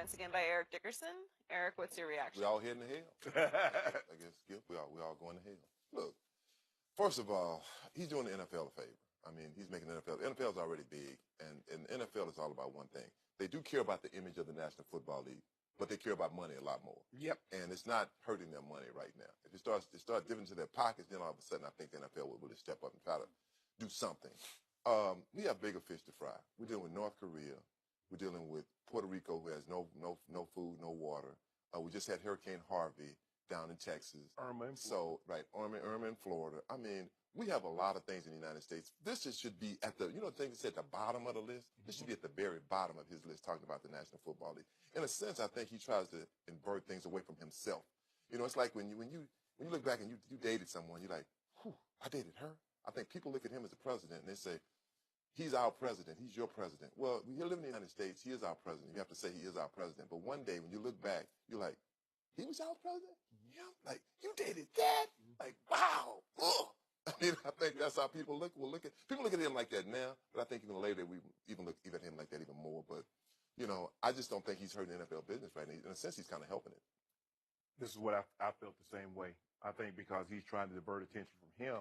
comments again by Eric Dickerson. Eric, what's your reaction? We all heading to hell. I guess, Skip, we all going to hell. Look, first of all, he's doing the NFL a favor. I mean, he's making the NFL is already big, and the NFL is all about one thing. They do care about the image of the National Football League, but they care about money a lot more. Yep. And it's not hurting their money right now. If it start dipping into their pockets, then all of a sudden I think the NFL will really step up and try to do something. We have bigger fish to fry. We're dealing with North Korea. We're dealing with Puerto Rico, who has no food, no water. We just had Hurricane Harvey down in Texas. Irma in Florida. I mean, we have a lot of things in the United States. This should be at the, the thing that's at the bottom of the list. This should be at the very bottom of his list, talking about the National Football League. In a sense, I think he tries to invert things away from himself. It's like when you look back and you dated someone, you're like, whew, I dated her. I think people look at him as a president and they say, he's our president. He's your president. Well, when you live in the United States, he is our president. You have to say he is our president. But one day when you look back, you're like, he was our president? Yeah. Like, you dated that? Like, wow. Ugh. I mean, I think that's how people look. People look at him like that now, but I think even later we even look at him like that even more. But, I just don't think he's hurting the NFL business right now. In a sense, he's kind of helping it. This is what I felt the same way. I think because he's trying to divert attention from him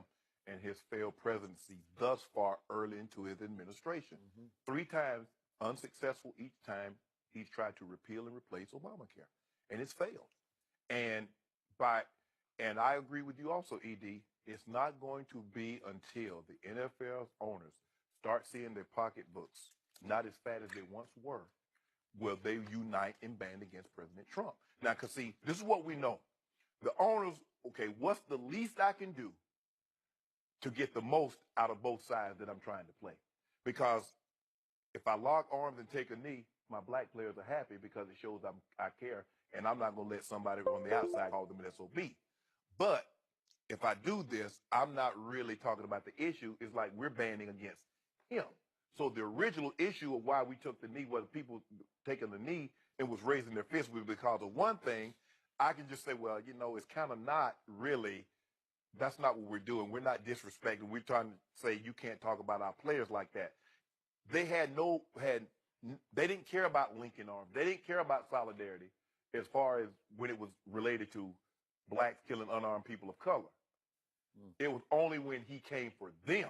and his failed presidency thus far early into his administration. 3 times unsuccessful each time he's tried to repeal and replace Obamacare, and it's failed. And I agree with you also, ED. It's not going to be until the NFL's owners start seeing their pocketbooks not as fat as they once were, will they unite and band against President Trump. Now, because see, this is what we know. The owners, okay, what's the least I can do to get the most out of both sides that I'm trying to play? Because if I lock arms and take a knee, my black players are happy because it shows I care, and I'm not going to let somebody on the outside call them an SOB. But if I do this, I'm not really talking about the issue. It's like we're banding against him. So the original issue of why we took the knee was people taking the knee and was raising their fist was because of one thing. I can just say, well, it's kind of not really, that's not what we're doing. We're not disrespecting. We're trying to say you can't talk about our players like that. They they didn't care about linking arms. They didn't care about solidarity as far as when it was related to blacks killing unarmed people of color. It was only when he came for them,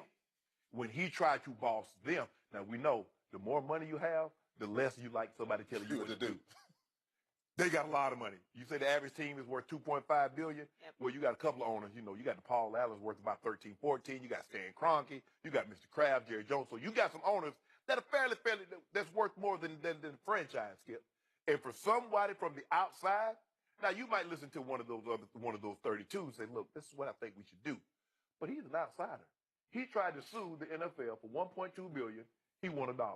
when he tried to boss them. Now, we know the more money you have, the less you like somebody telling you what to do. They got a lot of money. You say the average team is worth $2.5 billion. Yep. Well, you got a couple of owners. You got the Paul Allen's worth about 13, 14. You got Stan Kroenke. You got Mr. Kraft, Jerry Jones. So you got some owners that are fairly, that's worth more than the franchise, Skip. And for somebody from the outside, now you might listen to one of those 32 and say, look, this is what I think we should do. But he's an outsider. He tried to sue the NFL for $1.2 billion. He won $1.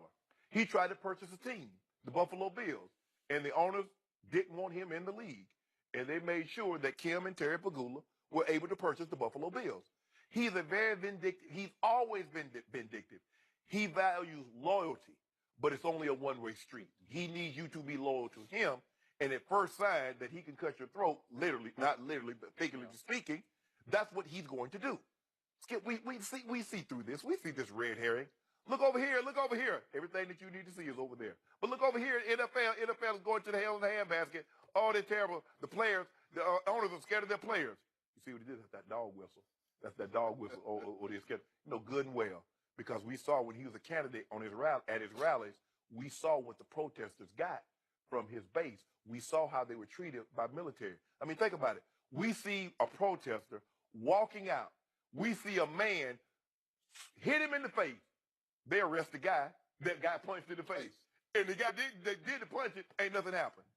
He tried to purchase a team, the Buffalo Bills, and the owners didn't want him in the league. And they made sure that Kim and Terry Pagula were able to purchase the Buffalo Bills. He's a very vindictive. He's always been vindictive. He values loyalty, but it's only a one-way street. He needs you to be loyal to him. And at first sign that he can cut your throat, literally, not literally, but figuratively speaking, that's what he's going to do. Skip, we see through this. We see this red herring. Look over here. Look over here. Everything that you need to see is over there. But look over here. NFL is going to the hell in the handbasket. Oh, they're terrible. The players, the owners are scared of their players. You see what he did? That's that dog whistle. That's that dog whistle. Or they're scared. Good and well. Because we saw when he was a candidate on at his rallies, we saw what the protesters got from his base. We saw how they were treated by military. I mean, think about it. We see a protester walking out. We see a man hit him in the face. They arrest the guy. That guy punched in the face. And the guy did the punch it, ain't nothing happened.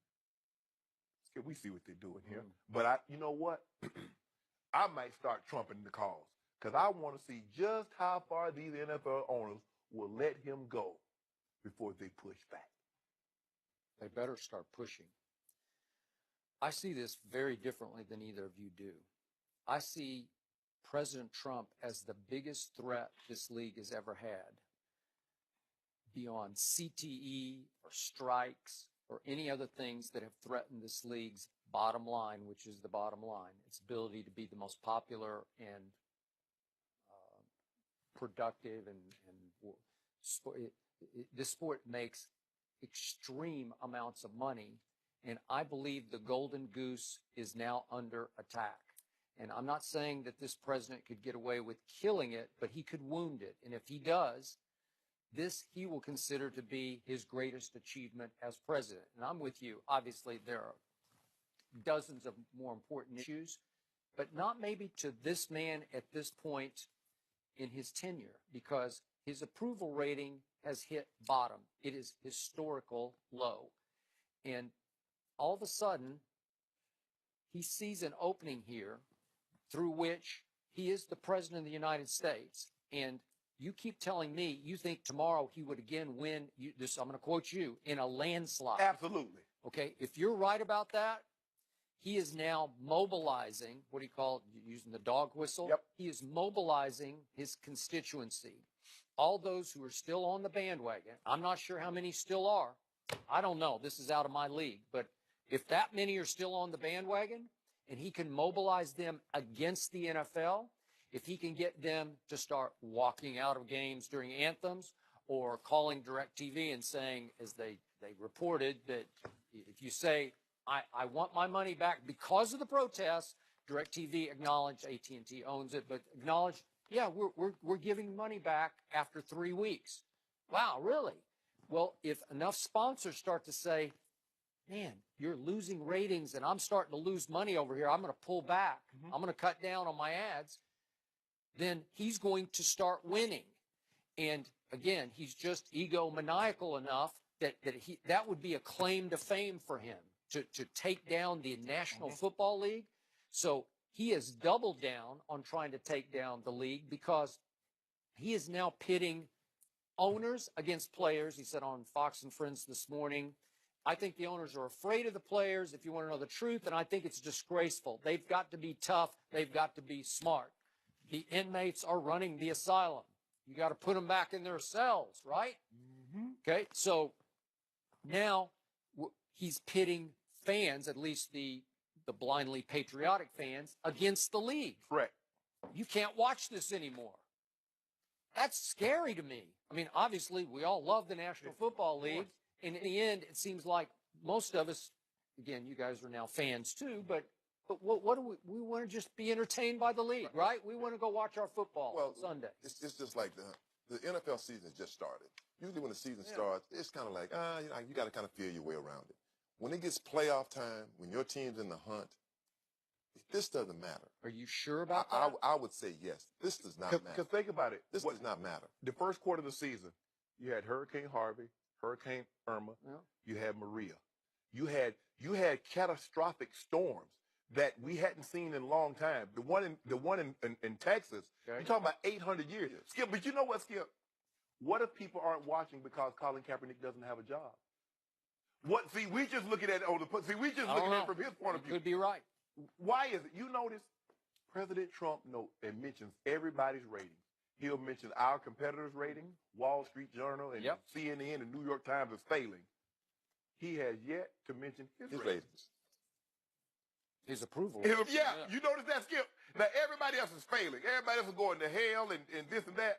We see what they're doing here. But you know what? I might start trumping the cause because I want to see just how far these NFL owners will let him go before they push back. They better start pushing. I see this very differently than either of you do. I see President Trump as the biggest threat this league has ever had, beyond CTE or strikes or any other things that have threatened this league's bottom line, which is the bottom line, its ability to be the most popular and productive. And this sport makes extreme amounts of money. And I believe the golden goose is now under attack. And I'm not saying that this president could get away with killing it, but he could wound it. And if he does, this he will consider to be his greatest achievement as president. And I'm with you. Obviously, there are dozens of more important issues, but not maybe to this man at this point in his tenure, because his approval rating has hit bottom. It is historical low. And all of a sudden, he sees an opening here through which he is the president of the United States. And you keep telling me you think tomorrow he would again win, I'm going to quote you, in a landslide. Absolutely. Okay, if you're right about that, he is now mobilizing, what do you call it, using the dog whistle? Yep. He is mobilizing his constituency. All those who are still on the bandwagon, I'm not sure how many still are. I don't know. This is out of my league. But if that many are still on the bandwagon and he can mobilize them against the NFL, if he can get them to start walking out of games during anthems or calling DirecTV and saying, as they reported, that if you say, I want my money back because of the protests, DirecTV acknowledged, AT&T owns it, but acknowledged, yeah, we're giving money back after 3 weeks. Wow, really? Well, if enough sponsors start to say, man, you're losing ratings and I'm starting to lose money over here, I'm going to pull back, I'm going to cut down on my ads, then he's going to start winning. And again, he's just egomaniacal enough that would be a claim to fame for him, to take down the National Football League. So he has doubled down on trying to take down the league because he is now pitting owners against players. He said on Fox and Friends this morning, I think the owners are afraid of the players, if you want to know the truth, and I think it's disgraceful. They've got to be tough. They've got to be smart. The inmates are running the asylum. You got to put them back in their cells, right? Okay, so now he's pitting fans, at least the blindly patriotic fans, against the league. Correct. You can't watch this anymore. That's scary to me. I mean, obviously, we all love the National Football League. And in the end, it seems like most of us, again, you guys are now fans too, but what do we want to just be entertained by the league, right? We want to go watch our football on Sunday. It's just like the NFL season has just started. Usually when the season starts, it's kind of like, you got to kind of feel your way around it. When it gets playoff time, when your team's in the hunt, this doesn't matter. Are you sure about that? I would say yes. This does not matter. Because think about it. This does not matter. The first quarter of the season, you had Hurricane Harvey, Hurricane Irma, you had Maria. You had catastrophic storms that we hadn't seen in a long time. The one in Texas, you're talking about 800 years. Skip, but you know what, Skip? What if people aren't watching because Colin Kaepernick doesn't have a job? See, we just looking at it we just looking at it from his point of view. Could be right. Why is it? You notice President Trump and mentions everybody's ratings. He'll mention our competitors' rating. Wall Street Journal and CNN and New York Times is failing. He has yet to mention his ratings. His approval. You notice that, Skip? Now, everybody else is failing. Everybody else is going to hell and this and that.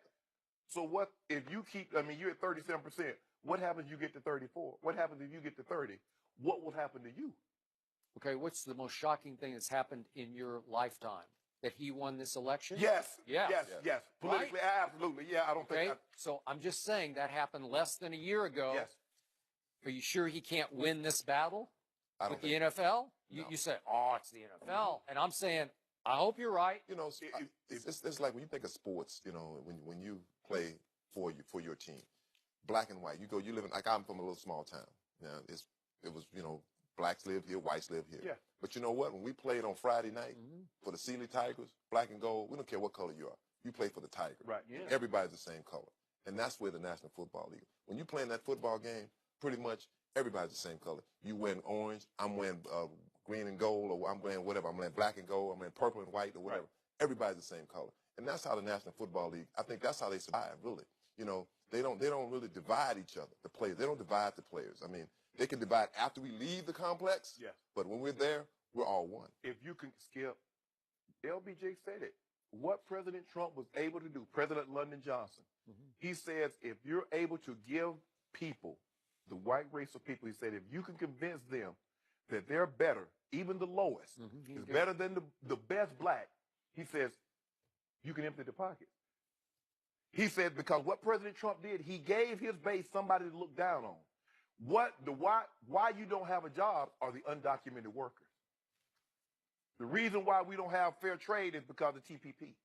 So what if you you're at 37%. What happens if you get to 34? What happens if you get to 30? What will happen to you? Okay, what's the most shocking thing that's happened in your lifetime? That he won this election? Yes. Yes. Politically, absolutely. Yeah, I don't think. So I'm just saying that happened less than a year ago. Yes. Are you sure he can't win this battle with the NFL? No. You say, it's the NFL. And I'm saying, I hope you're right. You know, it's like when you think of sports, you know, when you play for your team, black and white, you live in, like I'm from a little small town. It was, blacks live here, whites live here. Yeah. But you know what? When we played on Friday night for the Sealy Tigers, black and gold, we don't care what color you are. You play for the Tigers. Right. Yeah. Everybody's the same color. And that's where the National Football League. When you play in that football game, pretty much everybody's the same color. You wearing orange, I'm wearing green and gold, or I'm wearing whatever. I'm wearing black and gold, I'm wearing purple and white, or whatever. Right. Everybody's the same color. And that's how the National Football League, I think that's how they survive, really. They don't really divide each other, the players. They don't divide the players. I mean, they can divide after we leave the complex, but when we're there, we're all one. If you can, Skip, LBJ said it. What President Trump was able to do, President Lyndon Johnson, he says if you're able to give people the white race of people. He said, if you can convince them that they're better, even the lowest, is better than the best black, he says, you can empty the pocket. He said, because what President Trump did, he gave his base somebody to look down on. Why you don't have a job are the undocumented workers. The reason why we don't have fair trade is because of TPP.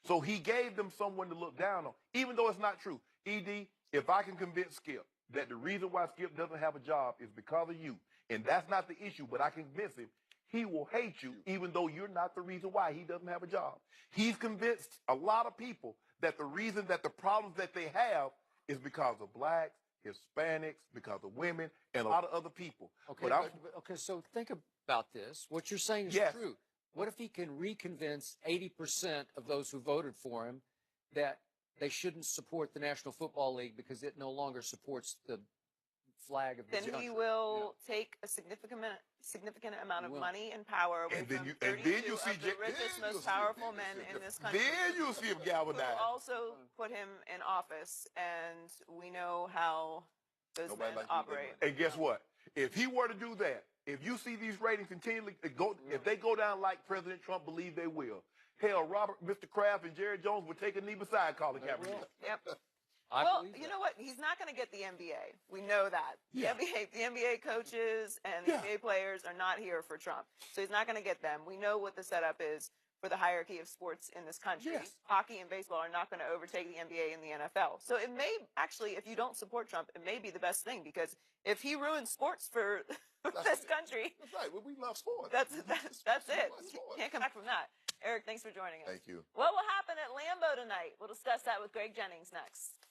So he gave them someone to look down on, even though it's not true. ED, if I can convince Skip that the reason why Skip doesn't have a job is because of you, and that's not the issue, but I can convince him, he will hate you, even though you're not the reason why he doesn't have a job. He's convinced a lot of people that the reason that the problems that they have is because of blacks, Hispanics, because of women, and a lot of other people. Okay, okay, so think about this. What you're saying is true. What if he can reconvince 80% of those who voted for him that they shouldn't support the National Football League because it no longer supports the flag of this Then country? he will take a significant amount of money and power away from 32 of the richest, most powerful men in this country. Then you'll see him galvanize. Who also put him in office, and we know how those men operate. And guess what? If he were to do that, if you see these ratings continually go, if they go down like President Trump believes they will, hell, Mr. Kraft and Jerry Jones would take a knee beside Colin Kaepernick. Yep. Well, you know what? He's not going to get the NBA. We know that. Yeah. The NBA coaches and the NBA players are not here for Trump. So he's not going to get them. We know what the setup is for the hierarchy of sports in this country. Yes. Hockey and baseball are not going to overtake the NBA and the NFL. So it may actually, if you don't support Trump, it may be the best thing, because if he ruins sports for this country. That's right. We love sports. That's it. Can't come back from that. Eric, thanks for joining us. Thank you. What will happen at Lambeau tonight? We'll discuss that with Greg Jennings next.